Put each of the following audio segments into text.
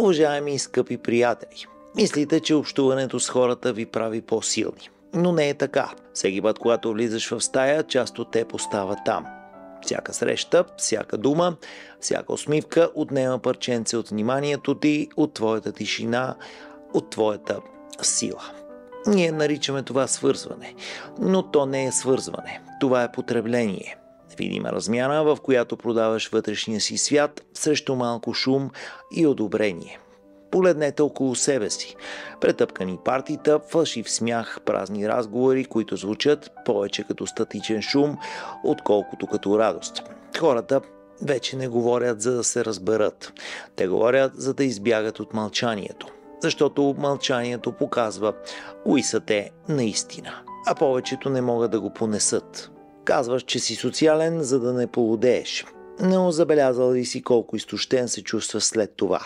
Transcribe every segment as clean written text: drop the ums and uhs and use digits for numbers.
Уважаеми и скъпи приятели, мислите, че общуването с хората ви прави по-силни. Но не е така. Всеки път, когато влизаш в стая, част от теб остава там. Всяка среща, всяка дума, всяка усмивка отнема парченце от вниманието ти, от твоята тишина, от твоята сила. Ние наричаме това свързване, но то не е свързване. Това е потребление. Видима размяна, в която продаваш вътрешния си свят срещу малко шум и одобрение. Погледнете около себе си. Претъпкани партита, фалшив смях, празни разговори, които звучат повече като статичен шум, отколкото като радост. Хората вече не говорят, за да се разберат. Те говорят, за да избягат от мълчанието. Защото мълчанието показва кои са те наистина, а повечето не могат да го понесат. Казваш, че си социален, за да не полудееш. Но забелязал ли си колко изтощен се чувства след това?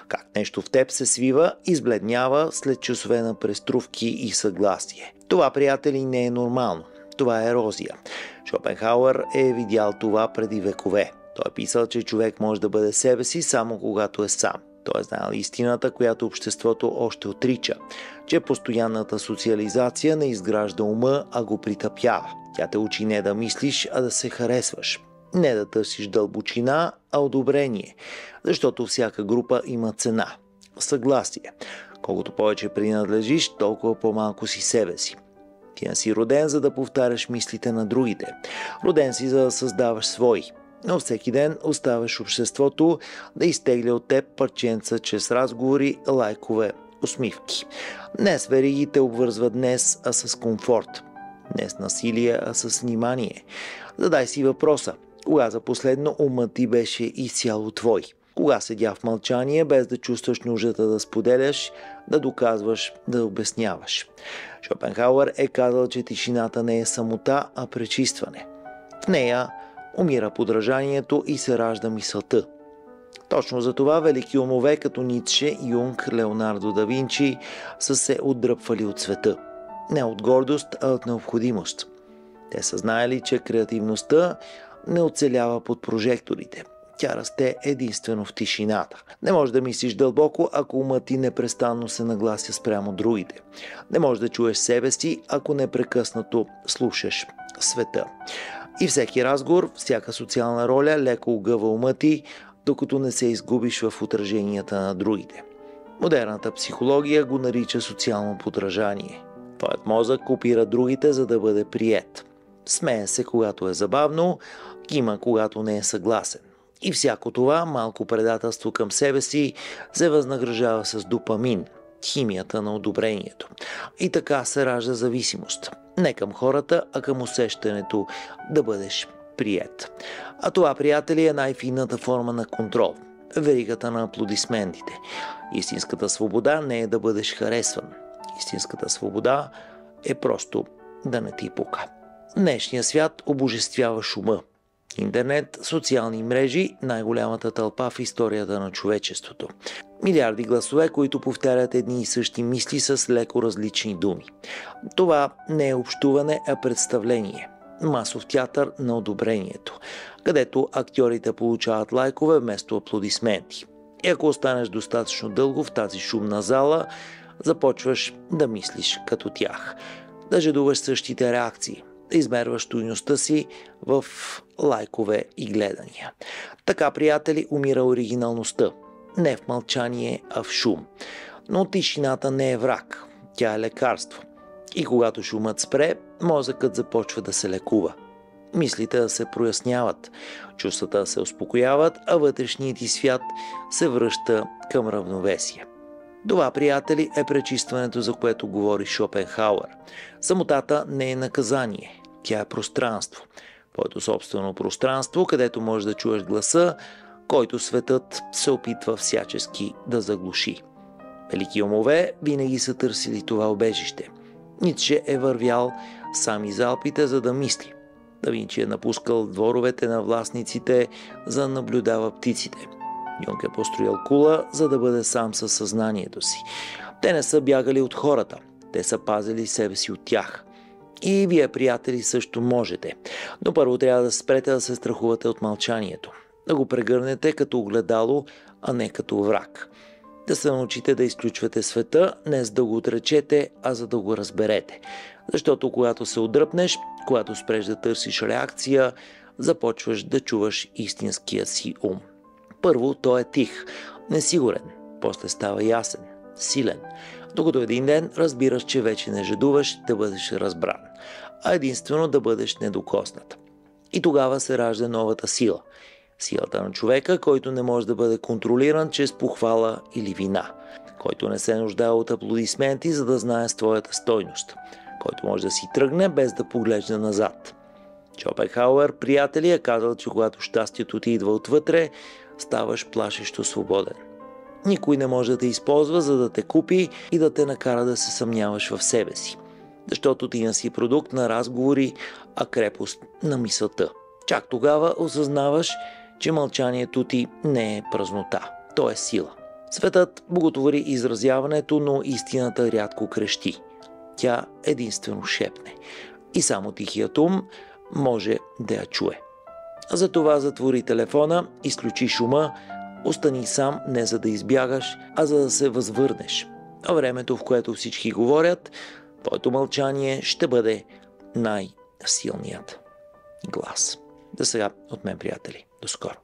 Как нещо в теб се свива, избледнява след часове на преструвки и съгласие. Това, приятели, не е нормално. Това е ерозия. Шопенхауер е видял това преди векове. Той е писал, че човек може да бъде себе си само когато е сам. Той е знаел истината, която обществото още отрича, че постоянната социализация не изгражда ума, а го притъпява. Тя те учи не да мислиш, а да се харесваш. Не да търсиш дълбочина, а одобрение, защото всяка група има цена. Съгласие. Колкото повече принадлежиш, толкова по-малко си себе си. Ти не си роден, за да повтаряш мислите на другите. Роден си, за да създаваш свои. Но всеки ден оставаш обществото да изтегля от теб парченца чрез разговори, лайкове, усмивки. Днес вериги те обвързват днес, а с комфорт. Не с насилие, а с внимание. Задай си въпроса. Кога за последно умът ти беше изцяло твой? Кога седя в мълчание, без да чувстваш нуждата да споделяш, да доказваш, да обясняваш? Шопенхауер е казал, че тишината не е самота, а пречистване. В нея умира подражанието и се ражда мисълта. Точно за това велики умове като Ницше, Юнг, Леонардо да Винчи са се отдръпвали от света. Не от гордост, а от необходимост. Те са знаели, че креативността не оцелява под прожекторите. Тя расте единствено в тишината. Не можеш да мислиш дълбоко, ако умът ти непрестанно се наглася спрямо другите. Не можеш да чуеш себе си, ако непрекъснато слушаш света. И всеки разговор, всяка социална роля леко огъва ума ти, докато не се изгубиш в отраженията на другите. Модерната психология го нарича социално подражание. Твоят мозък копира другите, за да бъде приет. Смее се, когато е забавно, кима, когато не е съгласен. И всяко това малко предателство към себе си се възнаграждава с допамин, химията на одобрението. И така се ражда зависимост. Не към хората, а към усещането да бъдеш приет. А това, приятели, е най-финната форма на контрол. Веригата на аплодисментите. Истинската свобода не е да бъдеш харесван. Истинската свобода е просто да не ти пука. Днешният свят обожествява шума. Интернет, социални мрежи, най-голямата тълпа в историята на човечеството. Милиарди гласове, които повтарят едни и същи мисли с леко различни думи. Това не е общуване, а представление. Масов театър на одобрението, където актьорите получават лайкове вместо аплодисменти. И ако останеш достатъчно дълго в тази шумна зала, започваш да мислиш като тях. Да жадуваш същите реакции. Да измерваш стойността си в лайкове и гледания. Така, приятели, умира оригиналността. Не в мълчание, а в шум. Но тишината не е враг. Тя е лекарство. И когато шумът спре, мозъкът започва да се лекува. Мислите да се проясняват, чувствата да се успокояват, а вътрешният ти свят се връща към равновесие. Това, приятели, е пречистването, за което говори Шопенхауер. Самотата не е наказание, тя е пространство. Твоето собствено пространство, където можеш да чуеш гласа, който светът се опитва всячески да заглуши. Велики умове винаги са търсили това убежище. Ницше е вървял сам из Алпите, за да мисли. Да Винчи е напускал дворовете на властниците, за да наблюдава птиците. Юнг е построил кула, за да бъде сам със съзнанието си. Те не са бягали от хората, те са пазили себе си от тях. И вие, приятели, също можете. Но първо трябва да спрете да се страхувате от мълчанието. Да го прегърнете като огледало, а не като враг. Да се научите да изключвате света, не за да го отречете, а за да го разберете. Защото когато се отдръпнеш, когато спреш да търсиш реакция, започваш да чуваш истинския си ум. Първо той е тих, несигурен, после става ясен, силен, докато един ден разбираш, че вече не жадуваш да бъдеш разбран, а единствено да бъдеш недокоснат. И тогава се ражда новата сила. Силата на човека, който не може да бъде контролиран чрез похвала или вина, който не се нуждае от аплодисменти, за да знае своята стойност, който може да си тръгне без да поглежда назад. Шопенхауер, приятели, е казал, че когато щастието ти идва отвътре, ставаш плашещо свободен. Никой не може да те използва, за да те купи и да те накара да се съмняваш в себе си. Защото ти не си продукт на разговори, а крепост на мисълта. Чак тогава осъзнаваш, че мълчанието ти не е празнота, то е сила. Светът боготвори изразяването, но истината рядко крещи. Тя единствено шепне. И само тихият ум може да я чуе. Затова затвори телефона, изключи шума, остани сам не за да избягаш, а за да се възвърнеш. А времето, в което всички говорят, твоето мълчание ще бъде най-силният глас. За сега от мен, приятели. До скоро.